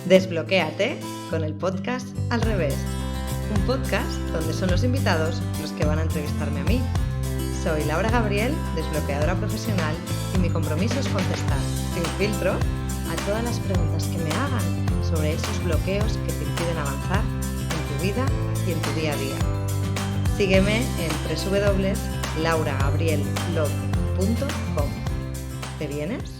Desbloquéate con el podcast Al Revés, un podcast donde son los invitados los que van a entrevistarme a mí. Soy Laura Gabriel, desbloqueadora profesional, y mi compromiso es contestar, sin filtro, a todas las preguntas que me hagan sobre esos bloqueos que te impiden avanzar en tu vida y en tu día a día. Sígueme en www.lauragabriellove.com. ¿Te vienes?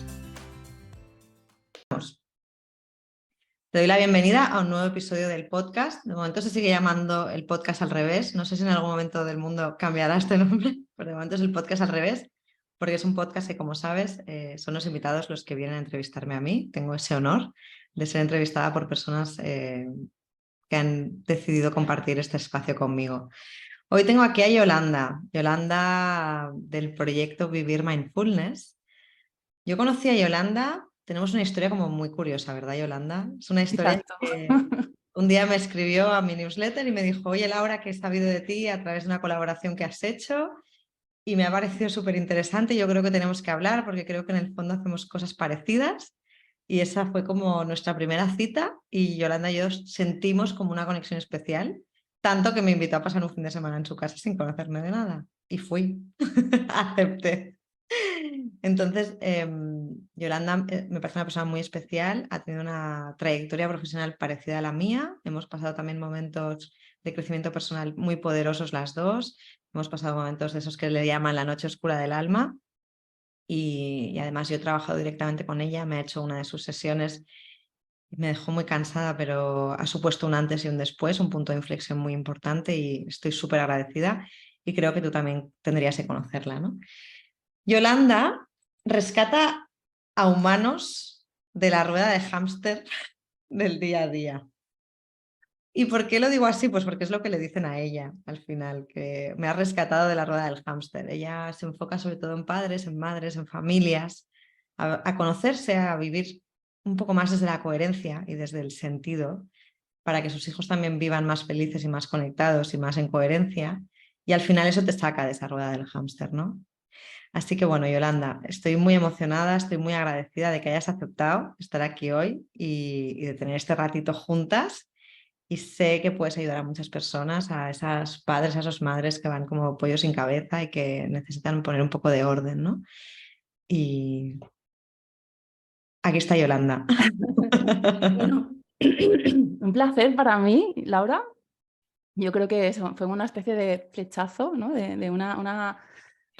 Te doy la bienvenida a un nuevo episodio del podcast. De momento se sigue llamando el podcast Al Revés. No sé si en algún momento del mundo cambiará este nombre, pero de momento es el podcast Al Revés, porque es un podcast que, como sabes, son los invitados los que vienen a entrevistarme a mí. Tengo ese honor de ser entrevistada por personas que han decidido compartir este espacio conmigo. Hoy tengo aquí a Yolanda del proyecto Vivir Mindfulness. Yo conocí a Yolanda. Tenemos una historia como muy curiosa, ¿verdad, Yolanda? Es una historia que un día me escribió a mi newsletter y me dijo: oye, Laura, que he sabido de ti a través de una colaboración que has hecho y me ha parecido súper interesante. Yo creo que tenemos que hablar porque creo que en el fondo hacemos cosas parecidas, y esa fue como nuestra primera cita, y Yolanda y yo sentimos como una conexión especial, tanto que me invitó a pasar un fin de semana en su casa sin conocerme de nada y fui, acepté. Entonces, Yolanda me parece una persona muy especial, ha tenido una trayectoria profesional parecida a la mía, hemos pasado también momentos de crecimiento personal muy poderosos las dos, hemos pasado momentos de esos que le llaman la noche oscura del alma, y además yo he trabajado directamente con ella, me ha hecho una de sus sesiones y me dejó muy cansada, pero ha supuesto un antes y un después, un punto de inflexión muy importante, y estoy súper agradecida, y creo que tú también tendrías que conocerla, ¿no? Yolanda rescata a humanos de la rueda de hámster del día a día. ¿Y por qué lo digo así? Pues porque es lo que le dicen a ella al final, que me ha rescatado de la rueda del hámster. Ella se enfoca sobre todo en padres, en madres, en familias, a conocerse, a vivir un poco más desde la coherencia y desde el sentido, para que sus hijos también vivan más felices y más conectados y más en coherencia. Y al final eso te saca de esa rueda del hámster, ¿no? Así que bueno, Yolanda, estoy muy emocionada, estoy muy agradecida de que hayas aceptado estar aquí hoy y de tener este ratito juntas. Y sé que puedes ayudar a muchas personas, a esas padres, a esas madres que van como pollos sin cabeza y que necesitan poner un poco de orden, ¿no? Y aquí está Yolanda. Bueno, un placer para mí, Laura. Yo creo que eso fue una especie de flechazo, ¿no? de una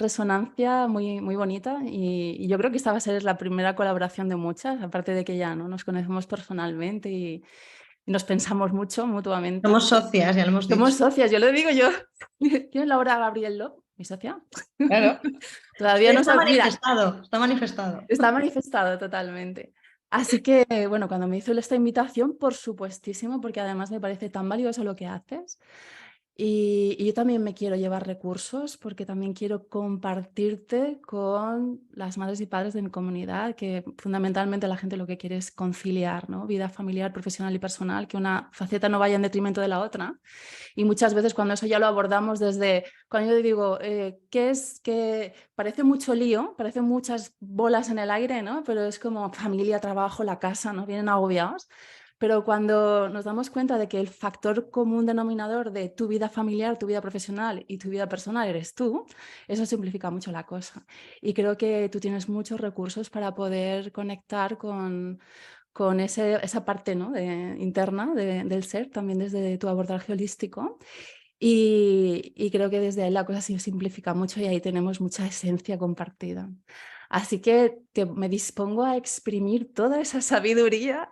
resonancia muy, muy bonita, y yo creo que esta va a ser la primera colaboración de muchas, aparte de que ya, ¿no?, nos conocemos personalmente y nos pensamos mucho mutuamente. Somos socias, ya lo hemos dicho. Somos socias, yo lo digo yo. Yo, Laura Gabriel Love, mi socia. Claro. Todavía no Está sabes. Mira, manifestado, está manifestado. está manifestado totalmente. Así que, bueno, cuando me hizo esta invitación, por supuestísimo, porque además me parece tan valioso lo que haces. Y yo también me quiero llevar recursos, porque también quiero compartirte con las madres y padres de mi comunidad, que fundamentalmente la gente lo que quiere es conciliar, ¿no?, vida familiar, profesional y personal, que una faceta no vaya en detrimento de la otra. Y muchas veces cuando eso ya lo abordamos desde, cuando yo digo, ¿qué es? Que parece mucho lío, parecen muchas bolas en el aire, ¿no? Pero es como familia, trabajo, la casa, ¿no? Vienen agobiados. Pero cuando nos damos cuenta de que el factor común denominador de tu vida familiar, tu vida profesional y tu vida personal eres tú, eso simplifica mucho la cosa. Y creo que tú tienes muchos recursos para poder conectar con esa parte, ¿no?, interna del ser, también desde tu abordaje holístico. Y creo que desde ahí la cosa se simplifica mucho y ahí tenemos mucha esencia compartida. Así que me dispongo a exprimir toda esa sabiduría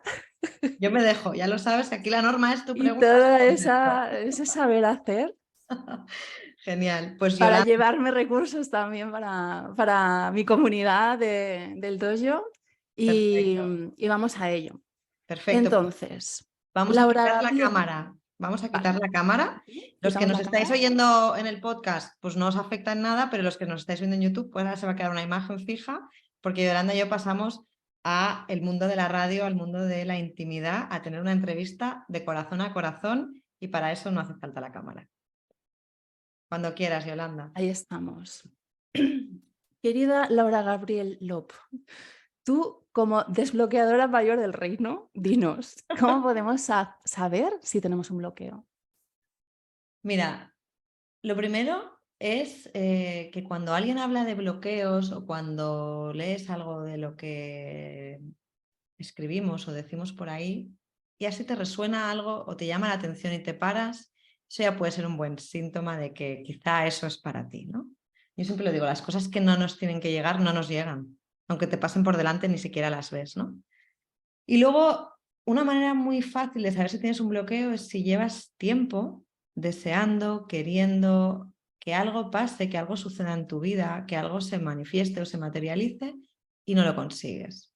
Yo me dejo, ya lo sabes, que aquí la norma es tu y pregunta. todo ese saber hacer Genial. Pues para Yolanda, llevarme recursos también para mi comunidad del dojo, y, perfecto, y vamos a ello. perfecto. Entonces, Vamos a Laura quitar la Gabriel, cámara. Vamos a quitar vale, la cámara. Los que quitamos nos la estáis cámara. oyendo en el podcast, pues no os afecta en nada, pero los que nos estáis viendo en YouTube, pues ahora se va a quedar una imagen fija, porque Yolanda y yo pasamos a el mundo de la radio, al mundo de la intimidad, a tener una entrevista de corazón a corazón, y para eso no hace falta la cámara. Cuando quieras, Yolanda. Ahí estamos. Querida Laura Gabriel Lop, tú como desbloqueadora mayor del reino, dinos, ¿cómo podemos saber si tenemos un bloqueo? Mira, lo primero es que cuando alguien habla de bloqueos o cuando lees algo de lo que escribimos o decimos por ahí, y así te resuena algo o te llama la atención y te paras, eso ya puede ser un buen síntoma de que quizá eso es para ti, ¿no? Yo siempre lo digo, las cosas que no nos tienen que llegar no nos llegan, aunque te pasen por delante ni siquiera las ves, ¿no? Y luego, una manera muy fácil de saber si tienes un bloqueo es si llevas tiempo deseando, queriendo que algo pase, que algo suceda en tu vida, que algo se manifieste o se materialice y no lo consigues.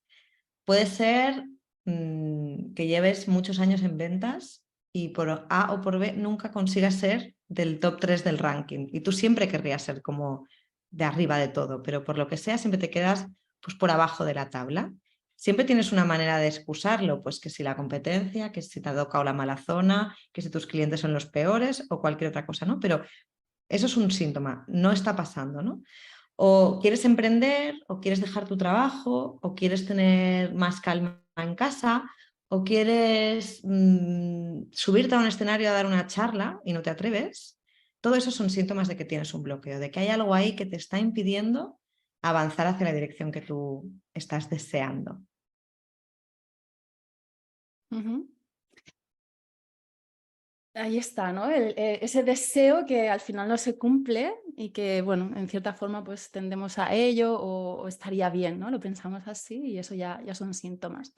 Puede ser que lleves muchos años en ventas y por A o por B nunca consigas ser del top 3 del ranking. Y tú siempre querrías ser como de arriba de todo, pero por lo que sea siempre te quedas pues, por abajo de la tabla. Siempre tienes una manera de excusarlo, pues que si la competencia, que si te ha tocado la mala zona, que si tus clientes son los peores o cualquier otra cosa, ¿no? Pero eso es un síntoma, no está pasando, ¿no? O quieres emprender, o quieres dejar tu trabajo, o quieres tener más calma en casa, o quieres subirte a un escenario a dar una charla y no te atreves. Todo eso son síntomas de que tienes un bloqueo, de que hay algo ahí que te está impidiendo avanzar hacia la dirección que tú estás deseando. Ujú. Ahí está, ¿no? Ese deseo que al final no se cumple y que, bueno, en cierta forma pues tendemos a ello o estaría bien, ¿no? Lo pensamos así y eso ya son síntomas.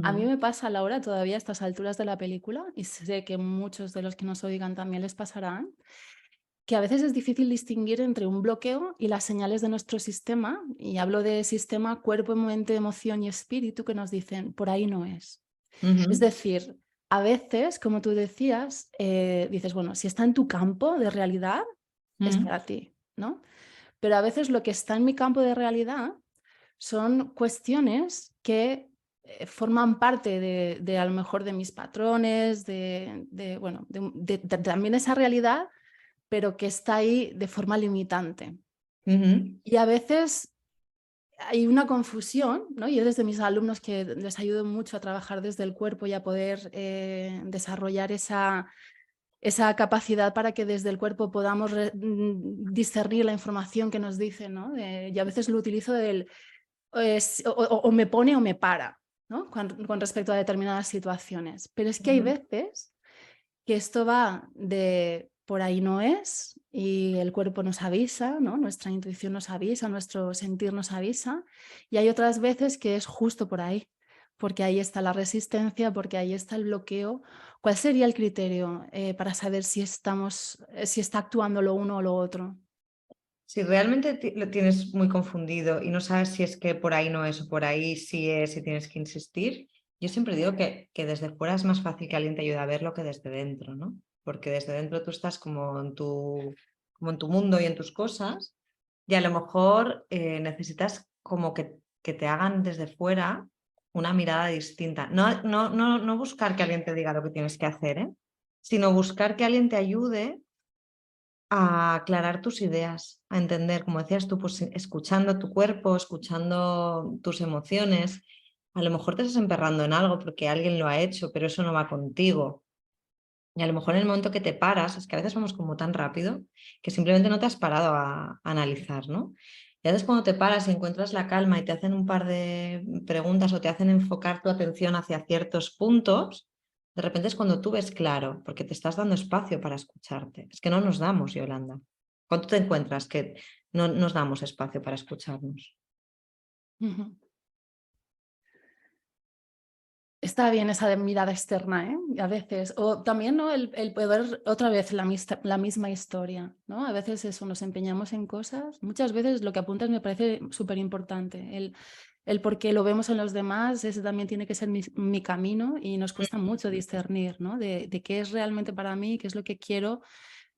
A mí me pasa, Laura, todavía a estas alturas de la película, y sé que muchos de los que nos oigan también les pasarán, que a veces es difícil distinguir entre un bloqueo y las señales de nuestro sistema, y hablo de sistema cuerpo, mente, emoción y espíritu, que nos dicen, por ahí no es. Es decir, a veces, como tú decías, dices, bueno, si está en tu campo de realidad, es para ti, ¿no? Pero a veces lo que está en mi campo de realidad son cuestiones que forman parte de a lo mejor de mis patrones, bueno, también esa realidad, pero que está ahí de forma limitante. Y a veces hay una confusión, ¿no? Yo desde mis alumnos que les ayudo mucho a trabajar desde el cuerpo y a poder desarrollar esa capacidad para que desde el cuerpo podamos discernir la información que nos dicen, ¿no? Y a veces lo utilizo o me pone o me para, ¿no? Con respecto a determinadas situaciones. Pero es que hay veces que esto va de por ahí no es y el cuerpo nos avisa, ¿no? Nuestra intuición nos avisa, nuestro sentir nos avisa, y hay otras veces que es justo por ahí, porque ahí está la resistencia, porque ahí está el bloqueo. ¿Cuál sería el criterio para saber si está actuando lo uno o lo otro? Si realmente lo tienes muy confundido y no sabes si es que por ahí no es o por ahí sí es y tienes que insistir, yo siempre digo que desde fuera es más fácil que alguien te ayude a verlo que desde dentro, ¿no? Porque desde dentro tú estás como como en tu mundo y en tus cosas y a lo mejor necesitas como que te hagan desde fuera una mirada distinta. No buscar que alguien te diga lo que tienes que hacer, ¿eh? Sino buscar que alguien te ayude a aclarar tus ideas, a entender, como decías tú, pues escuchando tu cuerpo, escuchando tus emociones. A lo mejor te estás emperrando en algo porque alguien lo ha hecho, pero eso no va contigo. Y a lo mejor en el momento que te paras, es que a veces vamos como tan rápido que simplemente no te has parado a analizar, ¿no? Y a veces cuando te paras y encuentras la calma y te hacen un par de preguntas o te hacen enfocar tu atención hacia ciertos puntos, de repente es cuando tú ves claro, porque te estás dando espacio para escucharte. Es que no nos damos, Yolanda. ¿Cuánto te encuentras que no nos damos espacio para escucharnos? Ujú. Está bien esa mirada externa, ¿eh? A veces. O también, ¿no? El poder otra vez la misma historia, ¿no? A veces eso, nos empeñamos en cosas. Muchas veces lo que apuntas me parece súper importante. El por qué lo vemos en los demás, ese también tiene que ser mi camino, y nos cuesta mucho discernir, ¿no? De qué es realmente para mí, qué es lo que quiero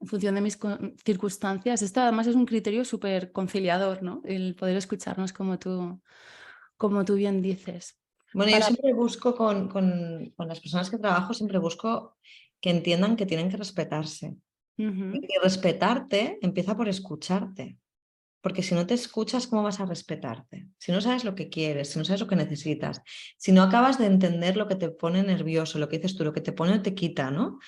en función de mis circunstancias. Esto además es un criterio súper conciliador, ¿no? El poder escucharnos como tú bien dices. Bueno, yo Para... siempre busco con las personas que trabajo, siempre busco que entiendan que tienen que respetarse. Ujú. Y respetarte empieza por escucharte. Porque si no te escuchas, ¿cómo vas a respetarte? Si no sabes lo que quieres, si no sabes lo que necesitas, si no acabas de entender lo que te pone nervioso, lo que dices tú, lo que te pone o te quita, ¿no?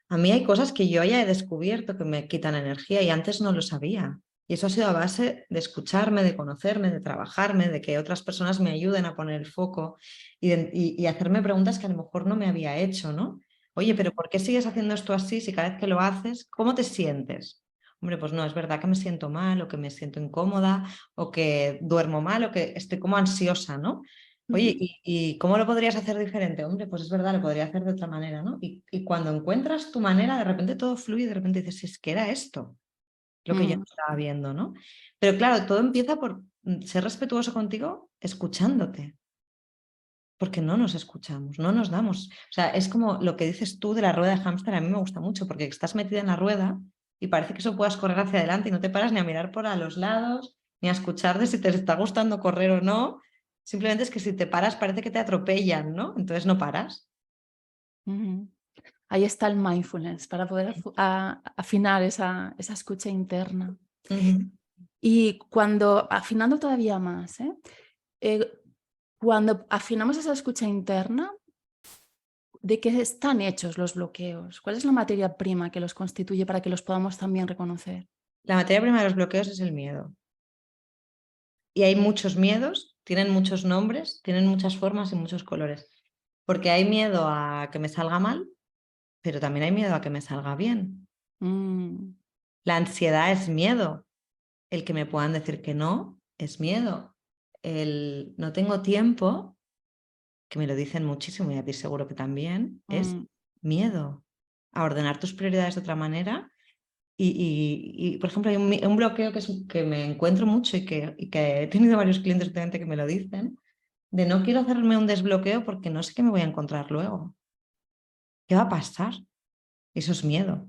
A mí hay cosas que yo ya he descubierto que me quitan energía y antes no lo sabía. Y eso ha sido a base de escucharme, de conocerme, de trabajarme, de que otras personas me ayuden a poner el foco y hacerme preguntas que a lo mejor no me había hecho, ¿no? Oye, pero ¿por qué sigues haciendo esto así si cada vez que lo haces, cómo te sientes? Hombre, pues no, es verdad que me siento mal o que me siento incómoda o que duermo mal o que estoy como ansiosa, ¿no? Oye, ¿y cómo lo podrías hacer diferente? Hombre, pues es verdad, lo podría hacer de otra manera, ¿no? Y cuando encuentras tu manera, de repente todo fluye y de repente dices, si es que era esto lo que yo no estaba viendo, ¿no? Pero claro, todo empieza por ser respetuoso contigo, escuchándote, porque no nos escuchamos, no nos damos. O sea, es como lo que dices tú de la rueda de hámster, a mí me gusta mucho, porque estás metida en la rueda y parece que eso puedas correr hacia adelante y no te paras ni a mirar por a los lados, ni a escuchar de si te está gustando correr o no. Simplemente es que si te paras parece que te atropellan, ¿no? Entonces no paras. Ahí está el mindfulness para poder afinar esa escucha interna. Ujú. Y cuando, afinando todavía más, Eh, cuando afinamos esa escucha interna, ¿de qué están hechos los bloqueos? ¿Cuál es la materia prima que los constituye para que los podamos también reconocer? La materia prima de los bloqueos es el miedo. Y hay muchos miedos, tienen muchos nombres, tienen muchas formas y muchos colores. Porque hay miedo a que me salga mal, pero también hay miedo a que me salga bien. Mm, La ansiedad es miedo. El que me puedan decir que no es miedo. El no tengo tiempo, que me lo dicen muchísimo y a ti seguro que también, es mm, miedo a ordenar tus prioridades de otra manera. Por ejemplo, hay un bloqueo que me encuentro mucho y que he tenido varios clientes últimamente que me lo dicen, de no quiero hacerme un desbloqueo porque no sé qué me voy a encontrar luego. ¿Qué va a pasar? Eso es miedo.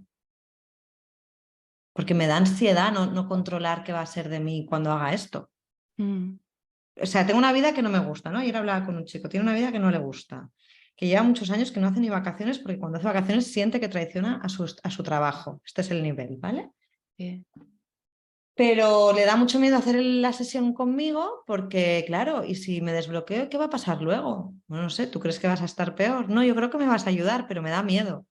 Porque me da ansiedad no controlar qué va a ser de mí cuando haga esto. mm, O sea, tengo una vida que no me gusta, ¿no? Ayer hablaba con un chico, tiene una vida que no le gusta, que lleva muchos años que no hace ni vacaciones porque cuando hace vacaciones siente que traiciona a su trabajo. Este es el nivel, ¿vale? sí, Pero le da mucho miedo hacer la sesión conmigo porque, claro, y si me desbloqueo, ¿qué va a pasar luego? Bueno, no sé, ¿tú crees que vas a estar peor? No, yo creo que me vas a ayudar, pero me da miedo.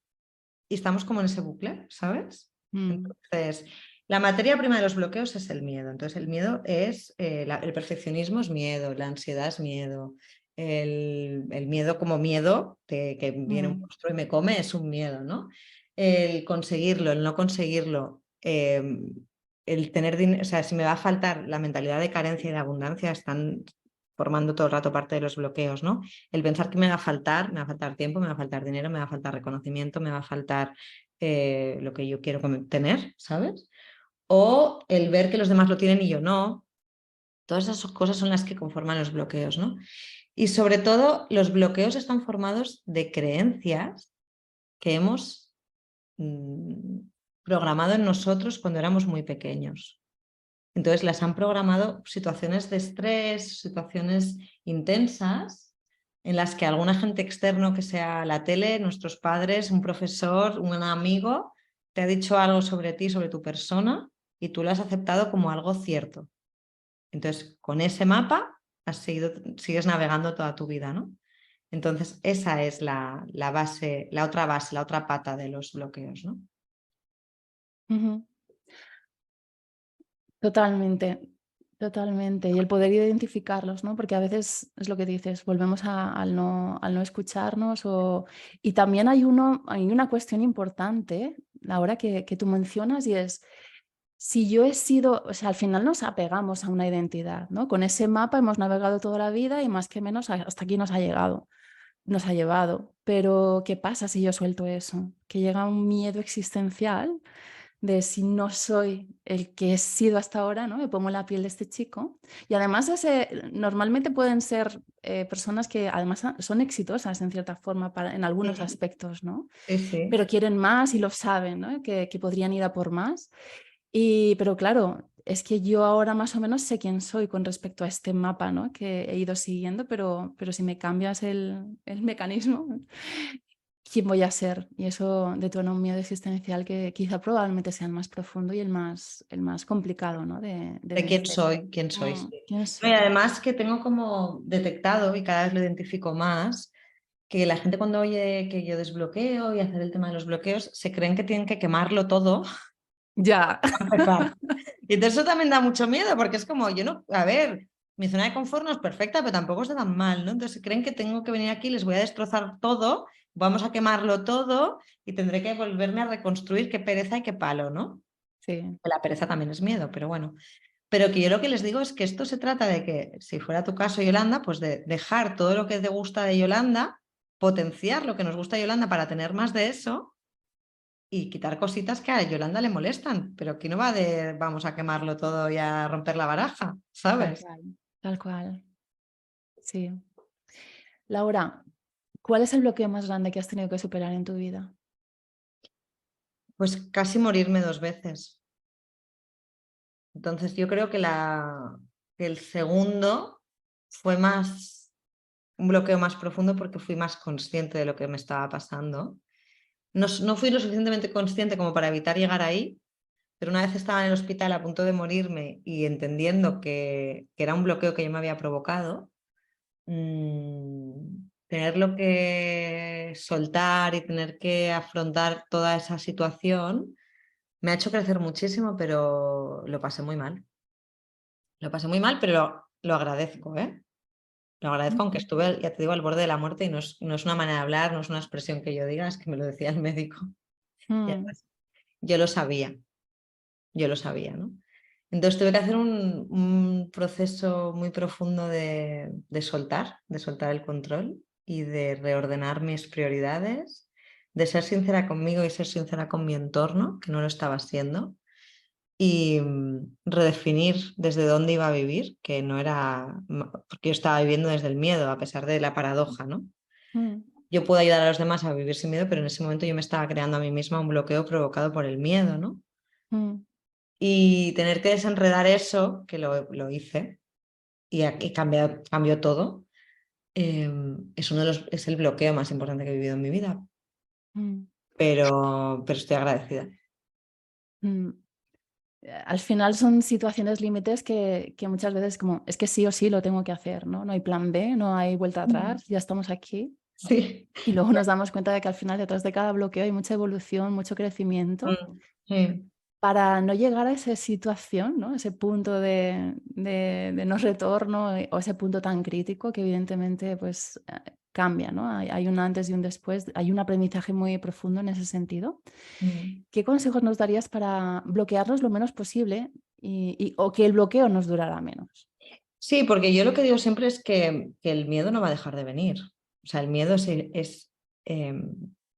Y estamos como en ese bucle, ¿sabes? mm, Entonces, la materia prima de los bloqueos es el miedo. Entonces, el miedo es, el perfeccionismo es miedo, la ansiedad es miedo, el miedo como miedo, de que viene un mm, monstruo y me come, es un miedo, ¿no? El conseguirlo, el no conseguirlo, el tener dinero, o sea, si me va a faltar la mentalidad de carencia y de abundancia, están formando todo el rato parte de los bloqueos, ¿no? El pensar que me va a faltar tiempo, me va a faltar dinero, me va a faltar reconocimiento, me va a faltar lo que yo quiero tener, ¿sabes? O el ver que los demás lo tienen y yo no. Todas esas cosas son las que conforman los bloqueos, ¿no? Y sobre todo, los bloqueos están formados de creencias que hemos programado en nosotros cuando éramos muy pequeños. Entonces las han programado situaciones de estrés, situaciones intensas, en las que algún agente externo, que sea la tele, nuestros padres, un profesor, un amigo, te ha dicho algo sobre ti, sobre tu persona, y tú lo has aceptado como algo cierto. Entonces, con ese mapa sigues navegando toda tu vida, ¿no? Entonces, esa es la base, la otra pata de los bloqueos, ¿no? ujú. Totalmente, totalmente. Y el poder identificarlos, ¿no? Porque a veces es lo que dices, volvemos al no escucharnos. Y también hay una cuestión importante, ahora que tú mencionas, y es, si yo he sido, o sea, al final nos apegamos a una identidad, ¿no? Con ese mapa hemos navegado toda la vida y más que menos hasta aquí nos ha llegado, nos ha llevado. Pero, ¿qué pasa si yo suelto eso? Que llega un miedo existencial de si no soy el que he sido hasta ahora, ¿no? Me pongo en la piel de este chico. Y además normalmente pueden ser personas que además son exitosas en cierta forma en algunos Ujú. aspectos, ¿no? Sí, sí. Pero quieren más y lo saben, ¿no? Que podrían ir a por más. Pero claro, es que yo ahora más o menos sé quién soy con respecto a este mapa, ¿no? Que he ido siguiendo, pero si me cambias el mecanismo, quién voy a ser. Y eso detona un miedo existencial que quizá probablemente sea el más profundo y el más complicado, ¿no? de De quién vencer. soy, quién soy, sí. ¿Quién No, y soy? además que tengo como detectado, y cada vez lo identifico más, que la gente cuando oye que yo desbloqueo y hacer el tema de los bloqueos, se creen que tienen que quemarlo todo Ya. para empezar. Y entonces eso también da mucho miedo, porque es como, yo no, a ver, mi zona de confort no es perfecta, pero tampoco está tan mal, ¿no? Entonces creen que tengo que venir aquí, les voy a destrozar todo, vamos a quemarlo todo y tendré que volverme a reconstruir, qué pereza y qué palo, ¿no? Sí. La pereza también es miedo, pero bueno. Pero que yo lo que les digo es que esto se trata de que, si fuera tu caso, Yolanda, pues de dejar todo lo que te gusta de Yolanda, potenciar lo que nos gusta de Yolanda para tener más de eso y quitar cositas que a Yolanda le molestan. Pero aquí no va de vamos a quemarlo todo y a romper la baraja, Tal ¿sabes? cual. Tal cual. Sí. Laura, ¿cuál es el bloqueo más grande que has tenido que superar en tu vida? Pues casi morirme 2 veces. Entonces yo creo que, que el segundo fue más, un bloqueo más profundo porque fui más consciente de lo que me estaba pasando. No, no fui lo suficientemente consciente como para evitar llegar ahí, pero una vez estaba en el hospital a punto de morirme y entendiendo que era un bloqueo que yo me había provocado, tenerlo que soltar y tener que afrontar toda esa situación me ha hecho crecer muchísimo, pero lo pasé muy mal. Lo pasé muy mal, pero lo agradezco, ¿eh? Lo agradezco, aunque estuve, ya te digo, al borde de la muerte y no es una manera de hablar, no es una expresión que yo diga, es que me lo decía el médico. Y Mm, además, yo lo sabía, ¿no? Entonces tuve que hacer un proceso muy profundo de soltar el control y de reordenar mis prioridades, de ser sincera conmigo y ser sincera con mi entorno, que no lo estaba siendo, y redefinir desde dónde iba a vivir, que no era, porque yo estaba viviendo desde el miedo, a pesar de la paradoja, ¿no? mm, Yo puedo ayudar a los demás a vivir sin miedo, pero en ese momento yo me estaba creando a mí misma un bloqueo provocado por el miedo, ¿no? mm, Y tener que desenredar eso, que lo hice, y cambió todo, es el bloqueo más importante que he vivido en mi vida, mm, pero estoy agradecida. mm. Al final son situaciones límites que muchas veces como, es que sí o sí lo tengo que hacer, ¿no? No hay plan B, no hay vuelta atrás, ya estamos aquí. Sí. Y luego nos damos cuenta de que al final detrás de cada bloqueo hay mucha evolución, mucho crecimiento Sí. para no llegar a esa situación, ¿no? Ese punto de no retorno o ese punto tan crítico que evidentemente pues cambia, ¿no? Hay un antes y un después, hay un aprendizaje muy profundo en ese sentido. Mm. ¿Qué consejos nos darías para bloquearnos lo menos posible o que el bloqueo nos durara menos? Sí, porque yo lo que digo siempre es que el miedo no va a dejar de venir. O sea, el miedo es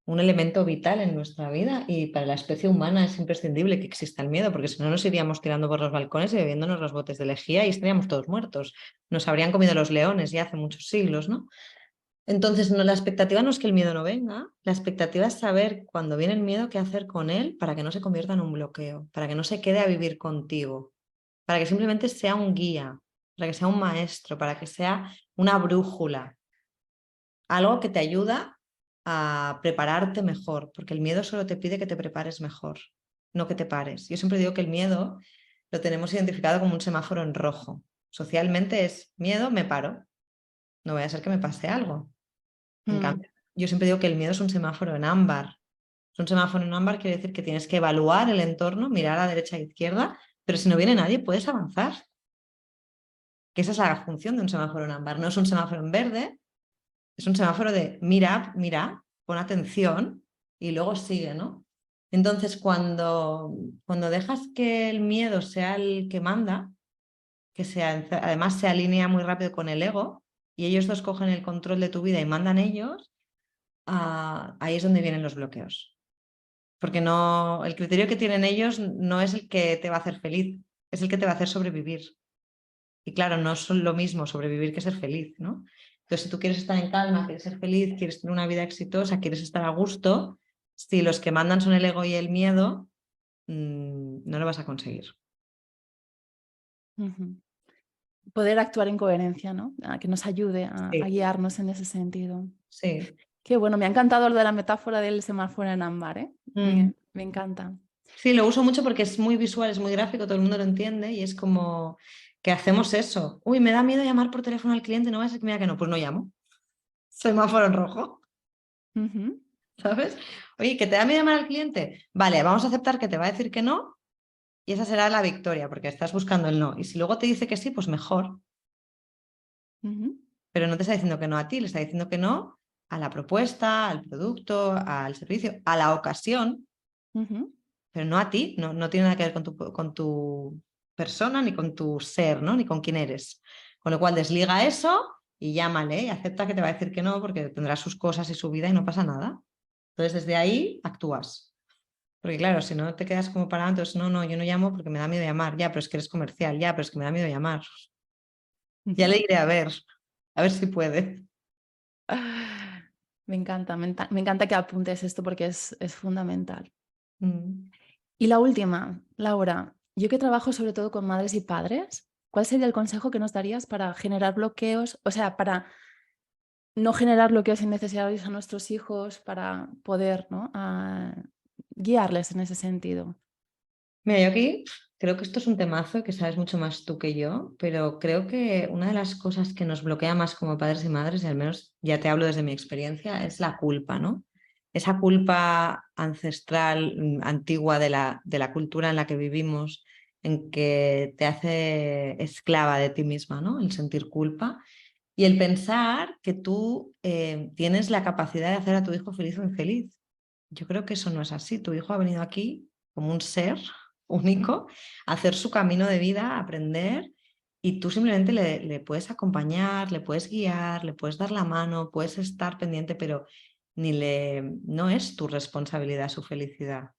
un elemento vital en nuestra vida y para la especie humana es imprescindible que exista el miedo, porque si no nos iríamos tirando por los balcones y bebiéndonos los botes de lejía y estaríamos todos muertos. Nos habrían comido los leones ya hace muchos siglos, ¿no? Entonces, no, la expectativa no es que el miedo no venga, la expectativa es saber cuando viene el miedo qué hacer con él para que no se convierta en un bloqueo, para que no se quede a vivir contigo, para que simplemente sea un guía, para que sea un maestro, para que sea una brújula, algo que te ayuda a prepararte mejor, porque el miedo solo te pide que te prepares mejor, no que te pares. Yo siempre digo que el miedo lo tenemos identificado como un semáforo en rojo. Socialmente es miedo, me paro, no voy a ser que me pase algo. En Mm, cambio, yo siempre digo que el miedo es un semáforo en ámbar. Es un semáforo en ámbar quiere decir que tienes que evaluar el entorno, mirar a derecha e izquierda, pero si no viene nadie puedes avanzar. Que esa es la función de un semáforo en ámbar. No es un semáforo en verde, es un semáforo de mira, mira, pon atención y luego sigue, ¿no? Entonces, cuando dejas que el miedo sea el que manda, además se alinea muy rápido con el ego y ellos dos cogen el control de tu vida y mandan ellos, ahí es donde vienen los bloqueos. Porque no, el criterio que tienen ellos no es el que te va a hacer feliz, es el que te va a hacer sobrevivir. Y claro, no es lo mismo sobrevivir que ser feliz, ¿no? Entonces, si tú quieres estar en calma, quieres ser feliz, quieres tener una vida exitosa, quieres estar a gusto, si los que mandan son el ego y el miedo, no lo vas a conseguir. ujú. Poder actuar en coherencia, ¿no? Que nos ayude a Sí, guiarnos en ese sentido. sí. Qué bueno, me ha encantado lo de la metáfora del semáforo en ámbar, ¿eh? Me encanta. Sí, lo uso mucho porque es muy visual, es muy gráfico, todo el mundo lo entiende y es como que hacemos eso. Uy, me da miedo llamar por teléfono al cliente, no va a ser que me diga que no, pues no llamo. Semáforo en rojo, Ujú, ¿sabes? Oye, ¿que te da miedo llamar al cliente? Vale, vamos a aceptar que te va a decir que no y esa será la victoria porque estás buscando el no. Y si luego te dice que sí, pues mejor. ujú, Pero no te está diciendo que no a ti, le está diciendo que no a la propuesta, al producto, al servicio, a la ocasión, ujú, pero no a ti, no, no tiene nada que ver con tu persona, ni con tu ser, ¿no? Ni con quién eres. Con lo cual desliga eso y llámale y acepta que te va a decir que no porque tendrá sus cosas y su vida y no pasa nada. Entonces desde ahí actúas. Porque claro, si no te quedas como parado, entonces no, no, yo no llamo porque me da miedo llamar, ya, pero es que eres comercial, ya, pero es que me da miedo llamar. Ya ujú. le iré a ver si puede. Ah, me encanta que apuntes esto porque es fundamental. Mm. Y la última, Laura, yo que trabajo sobre todo con madres y padres, ¿cuál sería el consejo que nos darías para generar bloqueos? O sea, para no generar bloqueos innecesarios a nuestros hijos, para poder, ¿no? Guiarles en ese sentido. Mira, yo aquí creo que esto es un temazo que sabes mucho más tú que yo, pero creo que una de las cosas que nos bloquea más como padres y madres, y al menos ya te hablo desde mi experiencia, es la culpa, ¿no? Esa culpa ancestral, antigua de la cultura en la que vivimos, en que te hace esclava de ti misma, ¿no? El sentir culpa y el pensar que tú tienes la capacidad de hacer a tu hijo feliz o infeliz. Yo creo que eso no es así. Tu hijo ha venido aquí como un ser único, a hacer su camino de vida, a aprender, y tú simplemente le puedes acompañar, le puedes guiar, le puedes dar la mano, puedes estar pendiente, pero no es tu responsabilidad su felicidad.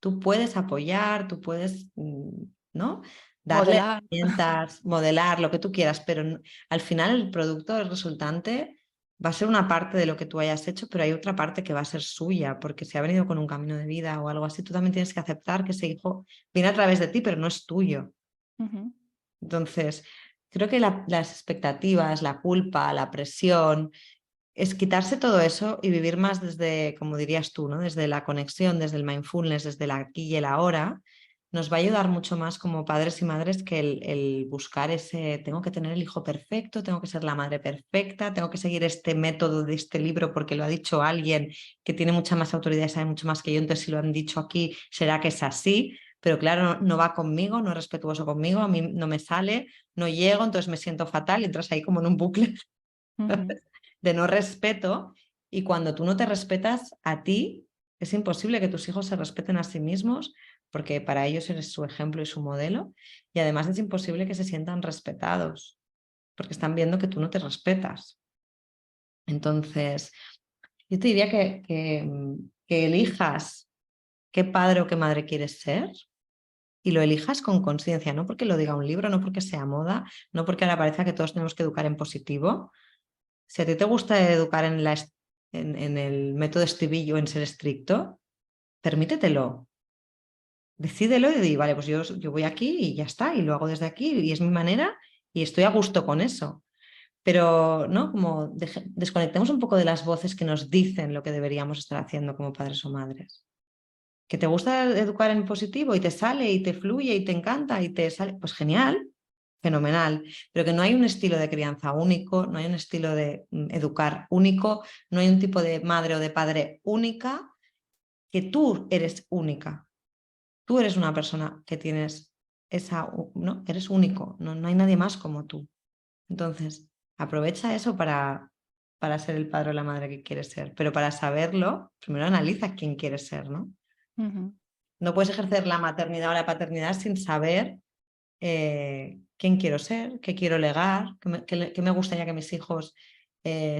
Tú puedes apoyar, tú puedes, ¿no? Darle Modelar. herramientas, modelar, lo que tú quieras, pero al final el producto, el resultante, va a ser una parte de lo que tú hayas hecho, pero hay otra parte que va a ser suya, porque si ha venido con un camino de vida o algo así, tú también tienes que aceptar que ese hijo viene a través de ti, pero no es tuyo. Ujú, Entonces, creo que las expectativas, la culpa, la presión, es quitarse todo eso y vivir más desde, como dirías tú, ¿no? Desde la conexión, desde el mindfulness, desde el aquí y el ahora, nos va a ayudar mucho más como padres y madres que el buscar ese, tengo que tener el hijo perfecto, tengo que ser la madre perfecta, tengo que seguir este método de este libro porque lo ha dicho alguien que tiene mucha más autoridad y sabe mucho más que yo, entonces si lo han dicho aquí, será que es así. Pero claro, no, no va conmigo, no es respetuoso conmigo, a mí no me sale, no llego, entonces me siento fatal y entras ahí como en un bucle ujú, de no respeto, y cuando tú no te respetas a ti, es imposible que tus hijos se respeten a sí mismos porque para ellos eres su ejemplo y su modelo, y además es imposible que se sientan respetados porque están viendo que tú no te respetas. Entonces, yo te diría que elijas qué padre o qué madre quieres ser y lo elijas con conciencia, no porque lo diga un libro, no porque sea moda, no porque ahora parezca que todos tenemos que educar en positivo. Si a ti te gusta educar en el método estribillo, en ser estricto, permítetelo, decídelo y di, vale, pues yo voy aquí y ya está, y lo hago desde aquí y es mi manera y estoy a gusto con eso. Pero, ¿no? Como desconectemos un poco de las voces que nos dicen lo que deberíamos estar haciendo como padres o madres. ¿Que te gusta educar en positivo y te sale y te fluye y te encanta y te sale? Pues genial, fenomenal, pero que no hay un estilo de crianza único, no hay un estilo de educar único, no hay un tipo de madre o de padre única, que tú eres única. Tú eres una persona que tienes esa, ¿no? Eres único, no, no hay nadie más como tú. Entonces, aprovecha eso para ser el padre o la madre que quieres ser, pero para saberlo, primero analiza quién quieres ser, ¿no? ujú. No puedes ejercer la maternidad o la paternidad sin saber quién quiero ser, qué quiero legar, qué me gustaría que mis hijos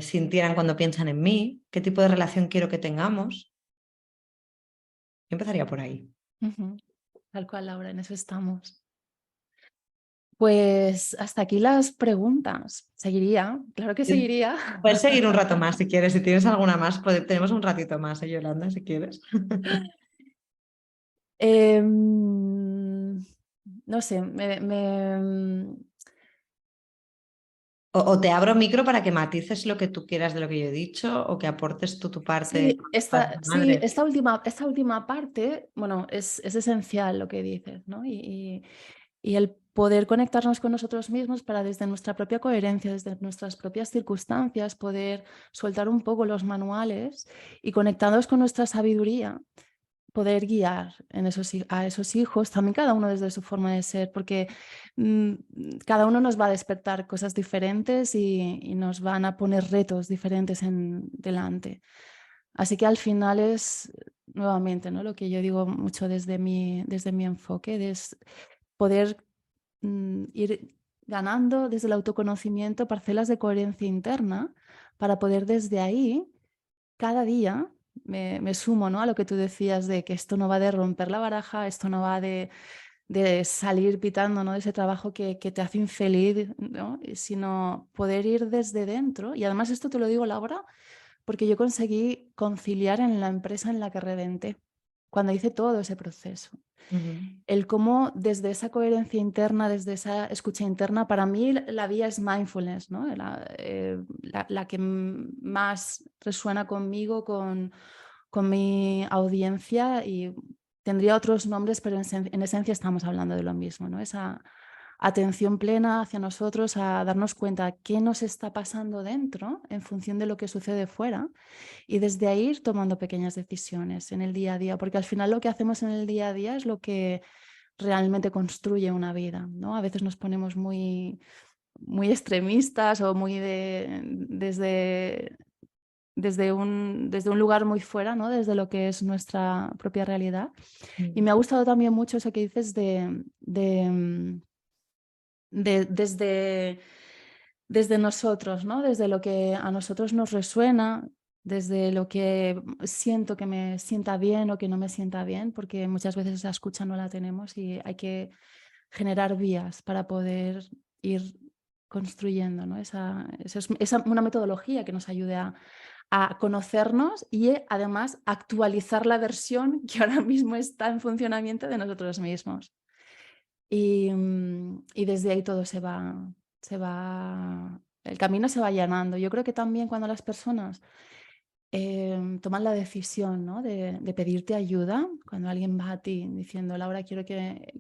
sintieran cuando piensan en mí, qué tipo de relación quiero que tengamos. Yo empezaría por ahí. Ujú. Tal cual, Laura, en eso estamos. Pues hasta aquí las preguntas. Seguiría, claro que seguiría. Puedes seguir un rato más si quieres, si tienes alguna más, tenemos un ratito más, Yolanda, si quieres. Em, no sé, O te abro micro para que matices lo que tú quieras de lo que yo he dicho o que aportes tú tu parte Sí, con tu padre y esta, tu sí, madre. esta última parte, bueno, es esencial lo que dices, ¿no? Y el poder conectarnos con nosotros mismos para desde nuestra propia coherencia, desde nuestras propias circunstancias, poder soltar un poco los manuales y conectados con nuestra sabiduría, poder guiar a esos hijos, también cada uno desde su forma de ser, porque mm, cada uno nos va a despertar cosas diferentes y nos van a poner retos diferentes delante. Así que al final es, nuevamente, ¿no? Lo que yo digo mucho desde mi enfoque, es poder ir ganando desde el autoconocimiento parcelas de coherencia interna para poder desde ahí, cada día, me sumo, ¿no? A lo que tú decías de que esto no va de romper la baraja, esto no va de salir pitando, ¿no? De ese trabajo que te hace infeliz, ¿no? Sino poder ir desde dentro. Y además esto te lo digo, Laura, porque yo conseguí conciliar en la empresa en la que reventé, cuando hice todo ese proceso. Ujú. El cómo desde esa coherencia interna, desde esa escucha interna, para mí la vía es mindfulness, ¿no? La que más resuena conmigo, con mi audiencia, y tendría otros nombres, pero en esencia estamos hablando de lo mismo, ¿no? Esa atención plena hacia nosotros, a darnos cuenta qué nos está pasando dentro en función de lo que sucede fuera, y desde ahí ir tomando pequeñas decisiones en el día a día, porque al final lo que hacemos en el día a día es lo que realmente construye una vida, ¿no? A veces nos ponemos muy extremistas o desde un lugar muy fuera, ¿no? Desde lo que es nuestra propia realidad. Y me ha gustado también mucho eso que dices desde nosotros, ¿no? Desde lo que a nosotros nos resuena, desde lo que siento que me sienta bien o que no me sienta bien, porque muchas veces esa escucha no la tenemos y hay que generar vías para poder ir construyendo, ¿no? Una metodología que nos ayude a conocernos y además actualizar la versión que ahora mismo está en funcionamiento de nosotros mismos. Y desde ahí todo el camino se va allanando. Yo creo que también cuando las personas toman la decisión, ¿no? de pedirte ayuda, cuando alguien va a ti diciendo, Laura, quiero que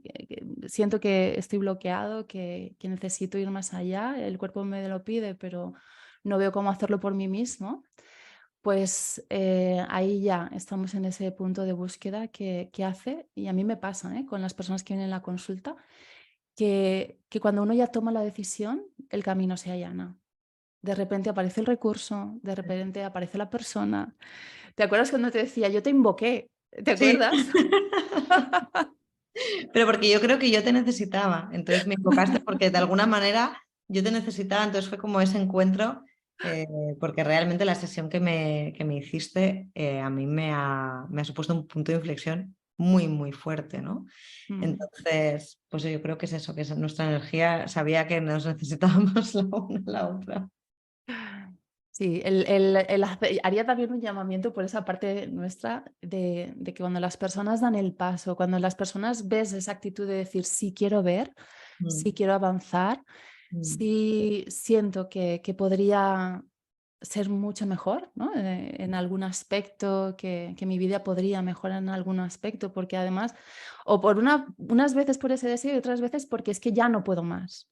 siento que estoy bloqueado, que necesito ir más allá, el cuerpo me lo pide, pero no veo cómo hacerlo por mí mismo, pues ahí ya estamos en ese punto de búsqueda que hace, y a mí me pasa con las personas que vienen a la consulta, que cuando uno ya toma la decisión, el camino se allana. De repente aparece el recurso, de repente aparece la persona. ¿Te acuerdas cuando te decía, yo te invoqué? ¿Te Sí, acuerdas? pero porque yo creo que yo te necesitaba, entonces me invocaste porque de alguna manera yo te necesitaba, entonces fue como ese encuentro, eh, porque realmente la sesión que me hiciste a mí me ha supuesto un punto de inflexión muy, muy fuerte, ¿no? Mm. Entonces, pues yo creo que es eso, que es nuestra energía, sabía que nos necesitábamos la una a la otra. Sí, haría también un llamamiento por esa parte nuestra de que cuando las personas dan el paso, cuando las personas ves esa actitud de decir, sí quiero ver, sí Mm, quiero avanzar, mm. sí siento que podría ser mucho mejor, ¿no? En algún aspecto, que mi vida podría mejorar en algún aspecto, porque además, o por unas veces por ese deseo y otras veces porque es que ya no puedo más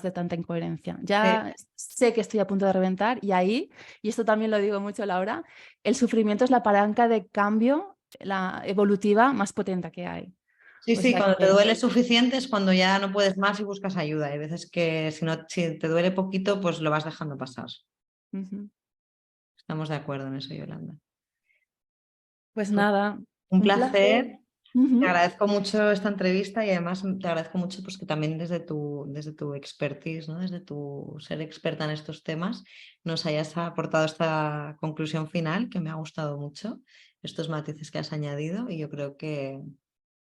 de tanta incoherencia, Sí. ya sé que estoy a punto de reventar, y ahí, y esto también lo digo mucho, Laura, el sufrimiento es la palanca de cambio, la evolutiva más potente que hay. Sí, O sí, sea cuando te que... duele suficiente es cuando ya no puedes más y buscas ayuda. Hay veces que si no, si te duele poquito, pues lo vas dejando pasar. Ujú. Estamos de acuerdo en eso, Yolanda. Pues Pues nada, un un placer. placer. Te Ujú. agradezco mucho esta entrevista y además te agradezco mucho pues, que también desde tu expertise, ¿no? Desde tu ser experta en estos temas, nos hayas aportado esta conclusión final que me ha gustado mucho, estos matices que has añadido y yo creo que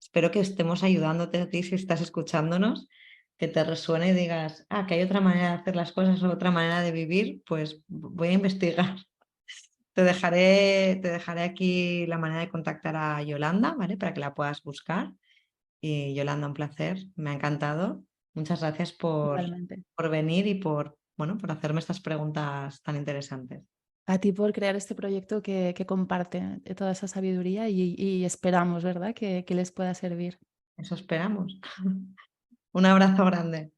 espero que estemos ayudándote a ti si estás escuchándonos, que te resuene y digas, que hay otra manera de hacer las cosas o otra manera de vivir, pues voy a investigar. Te dejaré aquí la manera de contactar a Yolanda, ¿vale? Para que la puedas buscar. Y Yolanda, un placer, me ha encantado. Muchas gracias por, Igualmente. por venir y por, bueno, por hacerme estas preguntas tan interesantes. A ti por crear este proyecto que comparte toda esa sabiduría y esperamos, ¿verdad?, que les pueda servir. Eso esperamos. Un abrazo grande.